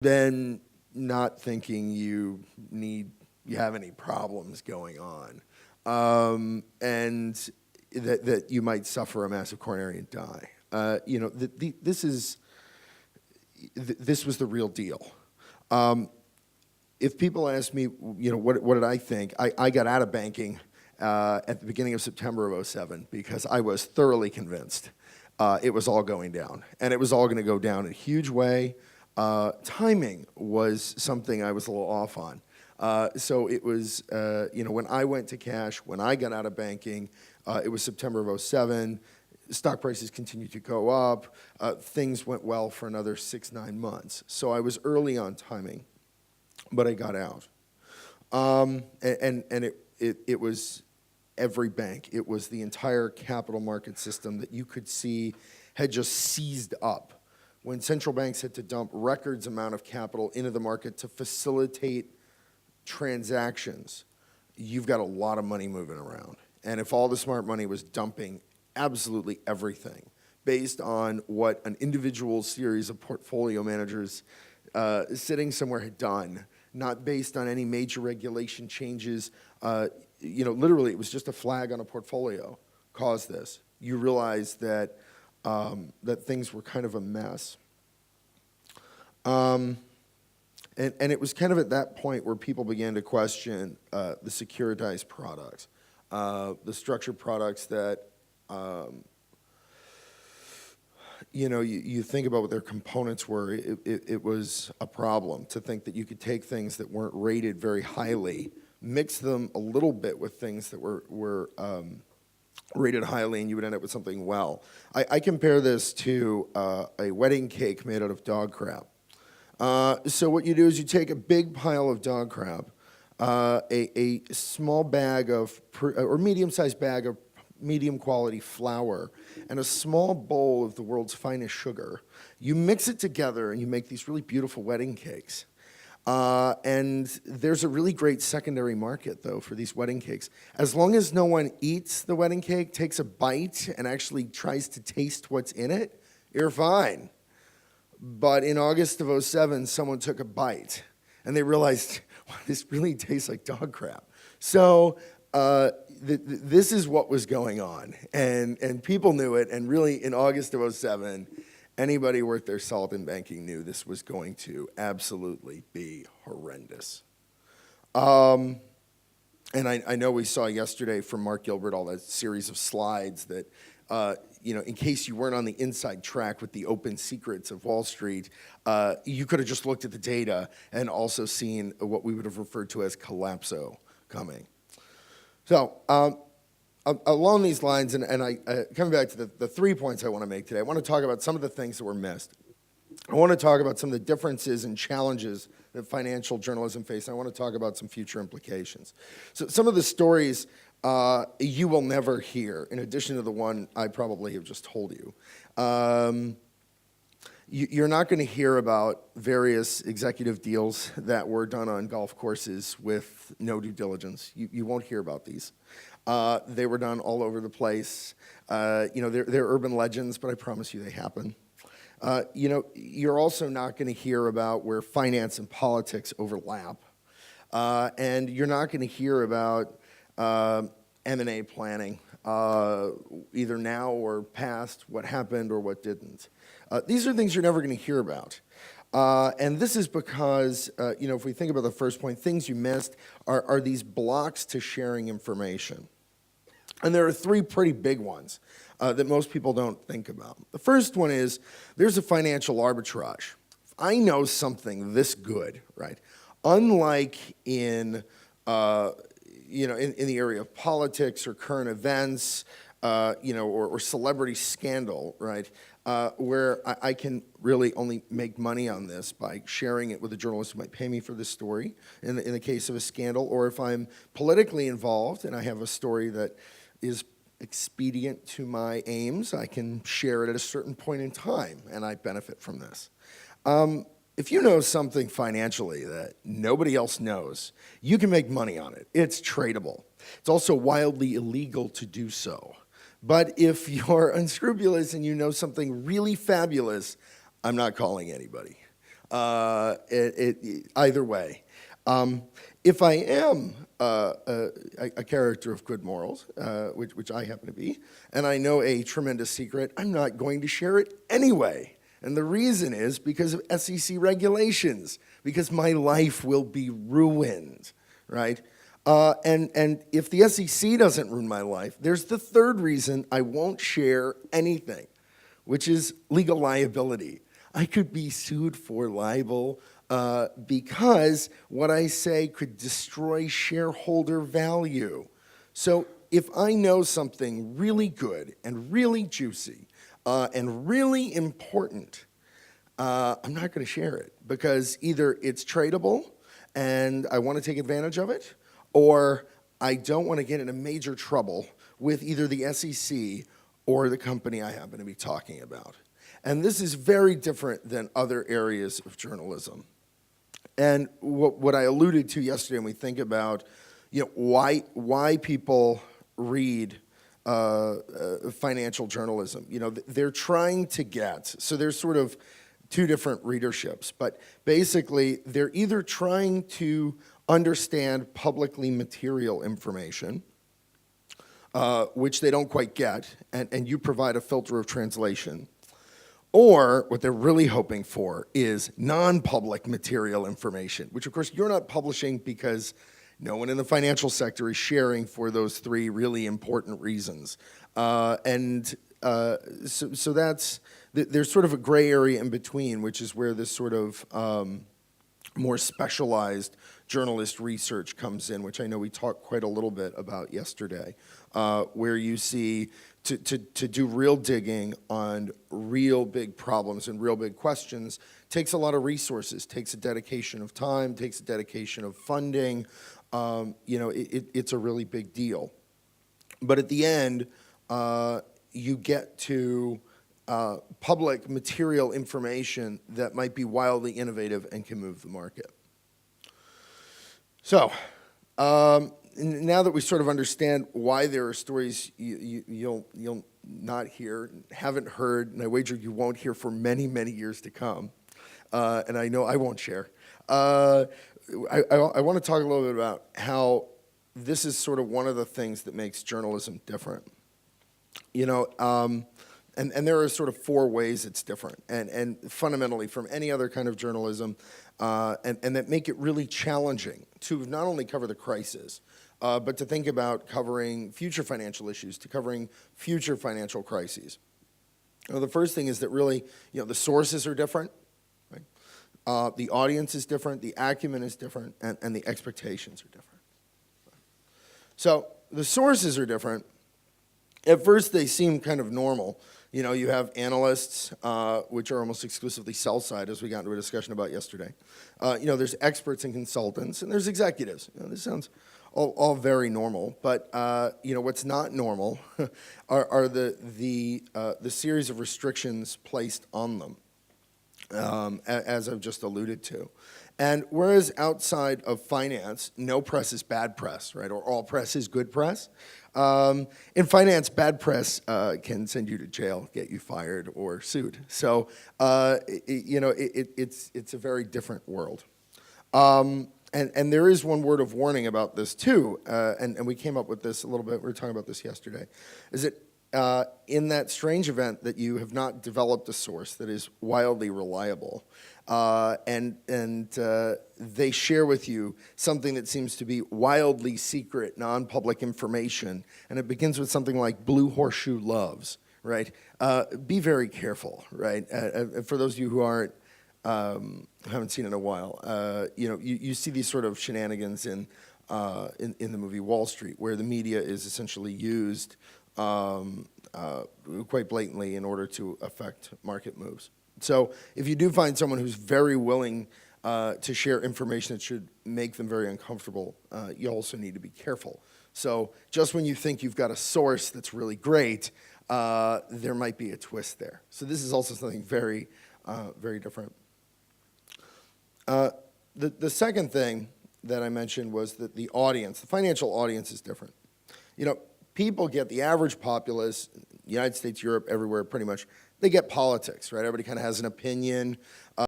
then not thinking you have any problems going on, and that you might suffer a massive coronary and die. This was the real deal. If people ask me, what did I think? I got out of banking at the beginning of September of '07 because I was thoroughly convinced it was all going down, and it was all going to go down in a huge way. Timing was something I was a little off on. So it was, when I went to cash, when I got out of banking, it was September of '07. Stock prices continued to go up. Things went well for another 6-9 months. So I was early on timing, but I got out. And it was every bank. It was the entire capital market system that you could see had just seized up when central banks had to dump records amount of capital into the market to facilitate transactions. You've got a lot of money moving around. And if all the smart money was dumping absolutely everything based on what an individual series of portfolio managers sitting somewhere had done, not based on any major regulation changes, literally it was just a flag on a portfolio caused this. You realize that that things were kind of a mess. And it was kind of at that point where people began to question the securitized products, the structured products that, you think about what their components were. It was a problem to think that you could take things that weren't rated very highly, mix them a little bit with things that were rated highly, and you would end up with something well. I compare this to a wedding cake made out of dog crap. So what you do is you take a big pile of dog crap, a small bag of, or medium-sized bag of medium quality flour, and a small bowl of the world's finest sugar. You mix it together and you make these really beautiful wedding cakes. And there's a really great secondary market, though, for these wedding cakes. As long as no one eats the wedding cake, takes a bite, and actually tries to taste what's in it, you're fine. But in August of '07, someone took a bite, and they realized, wow, this really tastes like dog crap. So this is what was going on, and people knew it, and really in August of '07, anybody worth their salt in banking knew this was going to absolutely be horrendous. And I know we saw yesterday from Mark Gilbert all that series of slides that, in case you weren't on the inside track with the open secrets of Wall Street, you could have just looked at the data and also seen what we would have referred to as collapso coming. So along these lines, and coming back to the 3 points I want to make today, I want to talk about some of the things that were missed. I want to talk about some of the differences and challenges that financial journalism face, and I want to talk about some future implications. So some of the stories you will never hear, in addition to the one I probably have just told you. You're not going to hear about various executive deals that were done on golf courses with no due diligence. You won't hear about these. They were done all over the place. They're urban legends, but I promise you they happen. You're also not going to hear about where finance and politics overlap. And you're not going to hear about M&A planning, either now or past, what happened or what didn't. These are things you're never going to hear about. And this is because, if we think about the first point, things you missed are these blocks to sharing information. And there are 3 pretty big ones that most people don't think about. The first one is there's a financial arbitrage. If I know something this good, right, unlike in the area of politics or current events, or celebrity scandal, right, where I can really only make money on this by sharing it with a journalist who might pay me for this story in the case of a scandal, or if I'm politically involved and I have a story that is expedient to my aims, I can share it at a certain point in time, and I benefit from this. If you know something financially that nobody else knows, you can make money on it. It's tradable. It's also wildly illegal to do so. But if you're unscrupulous and you know something really fabulous, I'm not calling anybody. Either way. If I am a character of good morals, which I happen to be, and I know a tremendous secret, I'm not going to share it anyway. And the reason is because of SEC regulations, because my life will be ruined, right? And if the SEC doesn't ruin my life, there's the third reason I won't share anything, which is legal liability. I could be sued for libel because what I say could destroy shareholder value. So if I know something really good and really juicy and really important, I'm not going to share it because either it's tradable and I want to take advantage of it, or I don't want to get into major trouble with either the SEC or the company I happen to be talking about. And this is very different than other areas of journalism. And what I alluded to yesterday when we think about, why people read financial journalism. They're trying to get, so there's sort of two different readerships, but basically they're either trying to understand publicly material information, which they don't quite get, and you provide a filter of translation. Or what they're really hoping for is non-public material information, which of course you're not publishing because no one in the financial sector is sharing for those three really important reasons. So that's, there's sort of a gray area in between, which is where this sort of more specialized journalist research comes in, which I know we talked quite a little bit about yesterday, where you see to do real digging on real big problems and real big questions takes a lot of resources, takes a dedication of time, takes a dedication of funding. It's a really big deal. But at the end, you get to public material information that might be wildly innovative and can move the market. So, now that we sort of understand why there are stories you'll not hear, haven't heard, and I wager you won't hear for many, many years to come, and I know I won't share, I want to talk a little bit about how this is sort of one of the things that makes journalism different. And there are sort of four ways it's different, and fundamentally from any other kind of journalism, and that make it really challenging to not only cover the crisis, but to think about covering future financial issues, to covering future financial crises. The first thing is that really, the sources are different, right? The audience is different, the acumen is different, and the expectations are different. So the sources are different. At first, they seem kind of normal. You have analysts, which are almost exclusively sell-side, as we got into a discussion about yesterday. There's experts and consultants, and there's executives. This sounds all very normal, but what's not normal are the series of restrictions placed on them, as I've just alluded to. And whereas outside of finance, no press is bad press, right? Or all press is good press. In finance, bad press can send you to jail, get you fired, or sued. So, it's a very different world. And there is one word of warning about this too, and we came up with this a little bit. We were talking about this yesterday. Is that in that strange event that you have not developed a source that is wildly reliable, and they share with you something that seems to be wildly secret, non-public information, and it begins with something like Blue Horseshoe Loves, right? Be very careful, right? For those of you who haven't seen it in a while, you see these sort of shenanigans in the movie Wall Street, where the media is essentially used quite blatantly in order to affect market moves. So if you do find someone who's very willing to share information that should make them very uncomfortable, you also need to be careful. So just when you think you've got a source that's really great, there might be a twist there. So this is also something very, very different. The second thing that I mentioned was that the audience, the financial audience, is different. People get, the average populace, United States, Europe, everywhere pretty much, they get politics, right? Everybody kind of has an opinion.